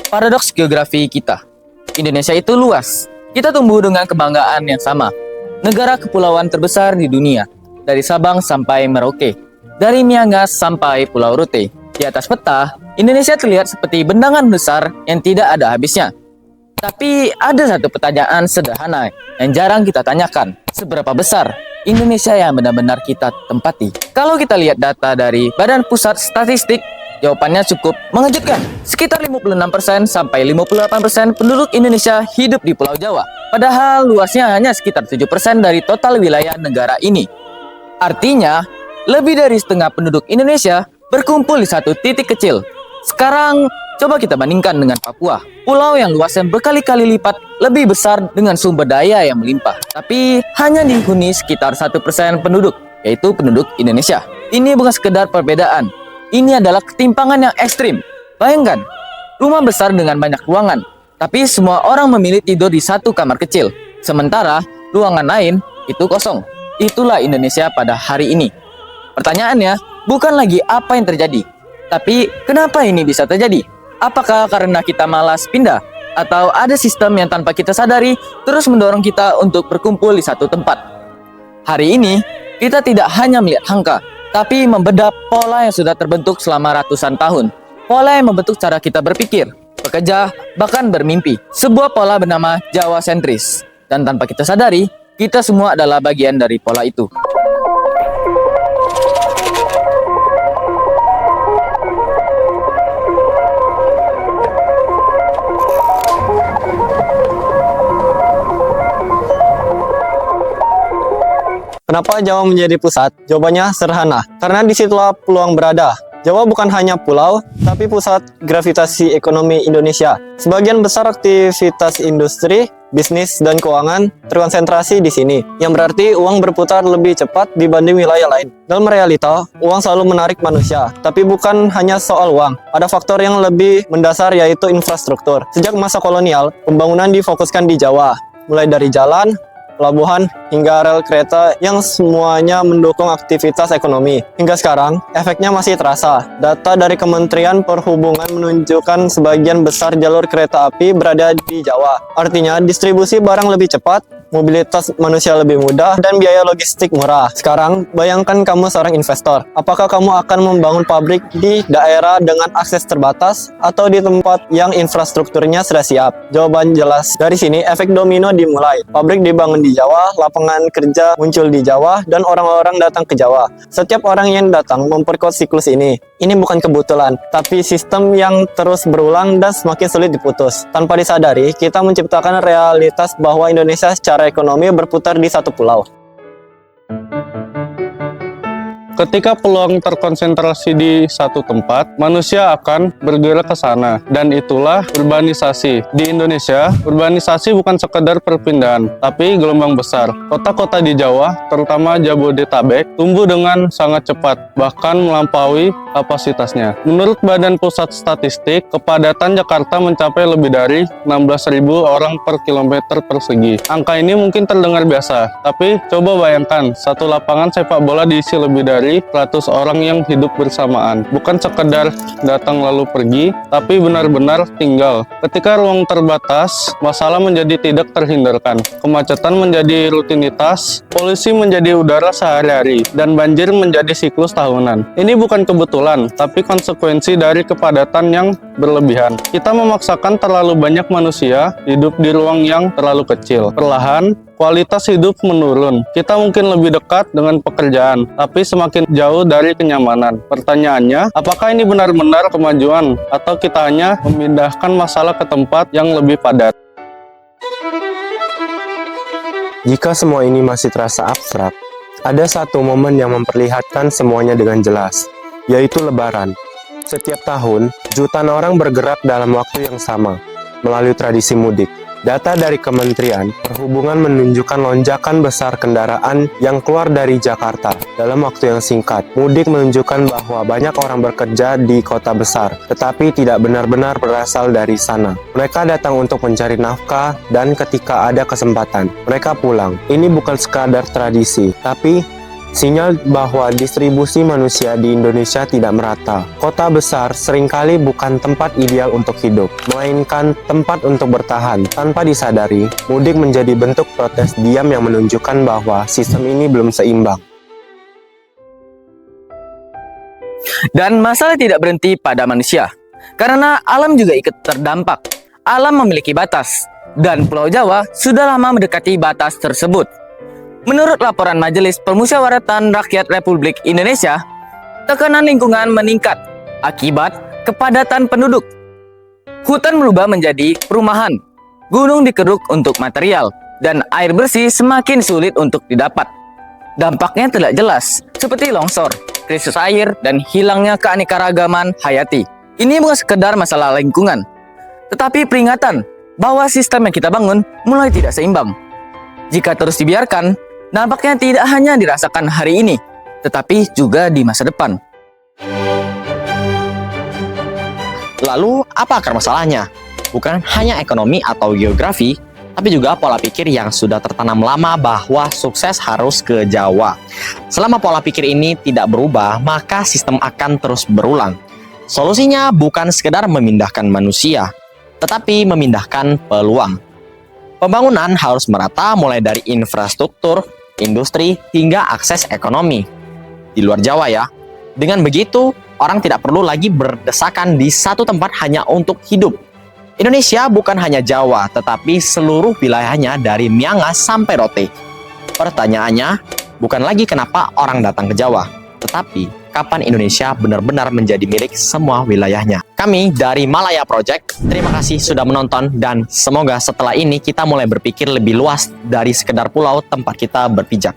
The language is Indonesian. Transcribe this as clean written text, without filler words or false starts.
Paradoks geografi kita. Indonesia itu luas. Kita tumbuh dengan kebanggaan yang sama. Negara kepulauan terbesar di dunia, dari Sabang sampai Merauke, dari Miangas sampai Pulau Rote. Di atas peta, Indonesia terlihat seperti bendangan besar yang tidak ada habisnya. Tapi ada satu pertanyaan sederhana yang jarang kita tanyakan. Seberapa besar Indonesia yang benar-benar kita tempati? Kalau kita lihat data dari Badan Pusat Statistik, jawabannya cukup mengejutkan. Sekitar 56% sampai 58% penduduk Indonesia hidup di Pulau Jawa. Padahal luasnya hanya sekitar 7% dari total wilayah negara ini. Artinya, lebih dari setengah penduduk Indonesia berkumpul di satu titik kecil. Sekarang, coba kita bandingkan dengan Papua. Pulau yang luasnya berkali-kali lipat lebih besar dengan sumber daya yang melimpah. Tapi hanya dihuni sekitar 1% penduduk, yaitu penduduk Indonesia. Ini bukan sekedar perbedaan. Ini adalah ketimpangan yang ekstrim. Bayangkan, rumah besar dengan banyak ruangan, tapi semua orang memilih tidur di satu kamar kecil. Sementara, ruangan lain itu kosong. Itulah Indonesia pada hari ini. Pertanyaannya, bukan lagi apa yang terjadi, tapi kenapa ini bisa terjadi? Apakah karena kita malas pindah? Atau ada sistem yang tanpa kita sadari terus mendorong kita untuk berkumpul di satu tempat? Hari ini, kita tidak hanya melihat angka, tapi membedah pola yang sudah terbentuk selama ratusan tahun. Pola yang membentuk cara kita berpikir, bekerja, bahkan bermimpi. Sebuah pola bernama Jawa sentris. Dan tanpa kita sadari, kita semua adalah bagian dari pola itu. Kenapa Jawa menjadi pusat? Jawabannya sederhana, karena disitulah peluang berada. Jawa bukan hanya pulau, tapi pusat gravitasi ekonomi Indonesia. Sebagian besar aktivitas industri, bisnis, dan keuangan terkonsentrasi di sini, yang berarti uang berputar lebih cepat dibanding wilayah lain. Dalam realita, uang selalu menarik manusia, tapi bukan hanya soal uang. Ada faktor yang lebih mendasar, yaitu infrastruktur. Sejak masa kolonial, pembangunan difokuskan di Jawa, mulai dari jalan, pelabuhan, hingga rel kereta yang semuanya mendukung aktivitas ekonomi. Hingga sekarang, efeknya masih terasa. Data dari Kementerian Perhubungan menunjukkan sebagian besar jalur kereta api berada di Jawa. Artinya, distribusi barang lebih cepat, mobilitas manusia lebih mudah, dan biaya logistik murah. Sekarang, bayangkan kamu seorang investor. Apakah kamu akan membangun pabrik di daerah dengan akses terbatas atau di tempat yang infrastrukturnya sudah siap? Jawaban jelas. Dari sini, efek domino dimulai. Pabrik dibangun di Jawa, lapangan kerja muncul di Jawa, dan orang-orang datang ke Jawa. Setiap orang yang datang memperkuat siklus ini. Ini bukan kebetulan, tapi sistem yang terus berulang dan semakin sulit diputus. Tanpa disadari, kita menciptakan realitas bahwa Indonesia secara ekonomi berputar di satu pulau. Ketika peluang terkonsentrasi di satu tempat, manusia akan bergerak ke sana, dan itulah urbanisasi. Di Indonesia, urbanisasi bukan sekedar perpindahan, tapi gelombang besar. Kota-kota di Jawa, terutama Jabodetabek, tumbuh dengan sangat cepat, bahkan melampaui kapasitasnya. Menurut Badan Pusat Statistik, kepadatan Jakarta mencapai lebih dari 16.000 orang per kilometer persegi. Angka ini mungkin terdengar biasa, tapi coba bayangkan, satu lapangan sepak bola diisi lebih dari 100 orang yang hidup bersamaan. Bukan sekedar datang lalu pergi, tapi benar-benar tinggal. Ketika ruang terbatas, masalah menjadi tidak terhindarkan. Kemacetan menjadi rutinitas, polusi menjadi udara sehari-hari, dan banjir menjadi siklus tahunan. Ini bukan kebetulan, tapi konsekuensi dari kepadatan yang berlebihan. Kita memaksakan terlalu banyak manusia hidup di ruang yang terlalu kecil. Perlahan, kualitas hidup menurun. Kita mungkin lebih dekat dengan pekerjaan, tapi semakin jauh dari kenyamanan. Pertanyaannya, apakah ini benar-benar kemajuan, atau kita hanya memindahkan masalah ke tempat yang lebih padat? Jika semua ini masih terasa abstrak, ada satu momen yang memperlihatkan semuanya dengan jelas, yaitu Lebaran. Setiap tahun, jutaan orang bergerak dalam waktu yang sama, melalui tradisi mudik. Data dari Kementerian Perhubungan menunjukkan lonjakan besar kendaraan yang keluar dari Jakarta dalam waktu yang singkat. Mudik menunjukkan bahwa banyak orang bekerja di kota besar, tetapi tidak benar-benar berasal dari sana. Mereka datang untuk mencari nafkah, dan ketika ada kesempatan, mereka pulang. Ini bukan sekadar tradisi, tapi Sinyal bahwa distribusi manusia di Indonesia tidak merata. Kota besar seringkali bukan tempat ideal untuk hidup, melainkan tempat untuk bertahan. Tanpa disadari, mudik menjadi bentuk protes diam yang menunjukkan bahwa sistem ini belum seimbang. Dan masalah tidak berhenti pada manusia, karena alam juga ikut terdampak. Alam memiliki batas, dan Pulau Jawa sudah lama mendekati batas tersebut. Menurut laporan Majelis Permusyawaratan Rakyat Republik Indonesia, tekanan lingkungan meningkat akibat kepadatan penduduk. Hutan berubah menjadi perumahan, gunung dikeruk untuk material, dan air bersih semakin sulit untuk didapat. Dampaknya tidak jelas, seperti longsor, krisis air, dan hilangnya keanekaragaman hayati. Ini bukan sekedar masalah lingkungan, tetapi peringatan bahwa sistem yang kita bangun mulai tidak seimbang. Jika terus dibiarkan, dampaknya tidak hanya dirasakan hari ini, tetapi juga di masa depan. Lalu, apa akar masalahnya? Bukan hanya ekonomi atau geografi, tapi juga pola pikir yang sudah tertanam lama bahwa sukses harus ke Jawa. Selama pola pikir ini tidak berubah, maka sistem akan terus berulang. Solusinya bukan sekedar memindahkan manusia, tetapi memindahkan peluang. Pembangunan harus merata mulai dari infrastruktur, industri, hingga akses ekonomi. Di luar Jawa ya. Dengan begitu, orang tidak perlu lagi berdesakan di satu tempat hanya untuk hidup. Indonesia bukan hanya Jawa, tetapi seluruh wilayahnya dari Miangas sampai Rote. Pertanyaannya, bukan lagi kenapa orang datang ke Jawa, tetapi kapan Indonesia benar-benar menjadi milik semua wilayahnya. Kami dari Malaya Project, terima kasih sudah menonton dan semoga setelah ini kita mulai berpikir lebih luas dari sekedar pulau tempat kita berpijak.